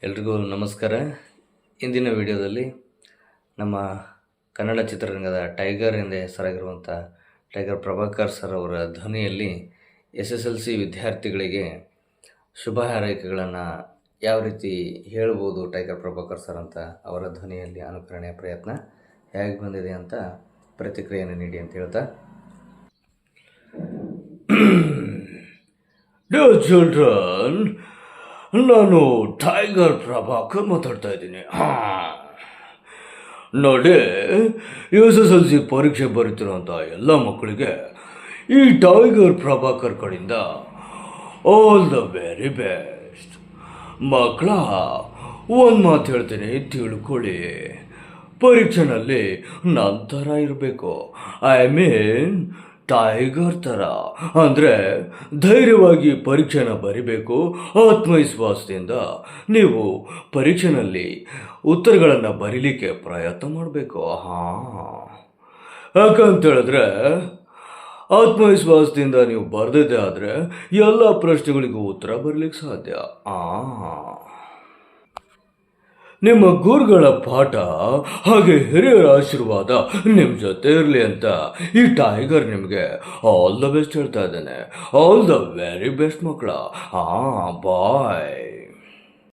ಎಲ್ರಿಗೂ ನಮಸ್ಕಾರ. ಇಂದಿನ ವಿಡಿಯೋದಲ್ಲಿ ನಮ್ಮ ಕನ್ನಡ ಚಿತ್ರರಂಗದ ಟೈಗರ್ ಎಂದೇ ಹೆಸರಾಗಿರುವಂಥ ಟೈಗರ್ ಪ್ರಭಾಕರ್ ಸರ್ ಅವರ ಧ್ವನಿಯಲ್ಲಿ SSLC ವಿದ್ಯಾರ್ಥಿಗಳಿಗೆ ಶುಭ ಹಾರೈಕೆಗಳನ್ನು ಯಾವ ರೀತಿ ಹೇಳ್ಬೋದು ಟೈಗರ್ ಪ್ರಭಾಕರ್ ಸರ್ ಅಂತ ಅವರ ಧ್ವನಿಯಲ್ಲಿ ಅನುಕರಣೆಯ ಪ್ರಯತ್ನ ಹೇಗೆ ಬಂದಿದೆ ಅಂತ ಪ್ರತಿಕ್ರಿಯೆಯನ್ನು ನೀಡಿ ಅಂತ ಹೇಳ್ತಾ, Dear children, ನಾನು ಟೈಗರ್ ಪ್ರಭಾಕರ್ ಮಾತಾಡ್ತಾ ಇದ್ದೀನಿ. ನೋಡಿ, SSLC ಪರೀಕ್ಷೆ ಬರೀತಿರೋಂಥ ಎಲ್ಲ ಮಕ್ಕಳಿಗೆ ಈ ಟೈಗರ್ ಪ್ರಭಾಕರ್ ಕಡೆಯಿಂದ ಆಲ್ ದ ವೆರಿ ಬೆಸ್ಟ್. ಮಕ್ಕಳ ಒಂದು ಮಾತು ಹೇಳ್ತೀನಿ, ತಿಳ್ಕೊಳ್ಳಿ. ಪರೀಕ್ಷೆನಲ್ಲಿ ನಂತರ ಇರಬೇಕು. ಐ ಮೀನ್ ಟೈಗರ್ ಥರ. ಅಂದರೆ ಧೈರ್ಯವಾಗಿ ಪರೀಕ್ಷೆನ ಬರಿಬೇಕು. ಆತ್ಮವಿಶ್ವಾಸದಿಂದ ನೀವು ಪರೀಕ್ಷೆನಲ್ಲಿ ಉತ್ತರಗಳನ್ನು ಬರೀಲಿಕ್ಕೆ ಪ್ರಯತ್ನ ಮಾಡಬೇಕು. ಯಾಕಂತೇಳಿದ್ರೆ ಆತ್ಮವಿಶ್ವಾಸದಿಂದ ನೀವು ಬರೆದಿದ್ದೆ ಆದರೆ ಎಲ್ಲ ಪ್ರಶ್ನೆಗಳಿಗೂ ಉತ್ತರ ಬರಲಿಕ್ಕೆ ಸಾಧ್ಯ. ನಿಮ್ಮ ಗುರುಗಳ ಪಾಠ ಹಾಗೆ ಹಿರಿಯರ ಆಶೀರ್ವಾದ ನಿಮ್ಮ ಜೊತೆ ಇರಲಿ ಅಂತ ಈ ಟೈಗರ್ ನಿಮಗೆ ಆಲ್ ದ ಬೆಸ್ಟ್ ಹೇಳ್ತಾ ಇದ್ದೇನೆ. ಆಲ್ ದ ವೆರಿ ಬೆಸ್ಟ್ ಮಕ್ಕಳ. ಬಾಯ್.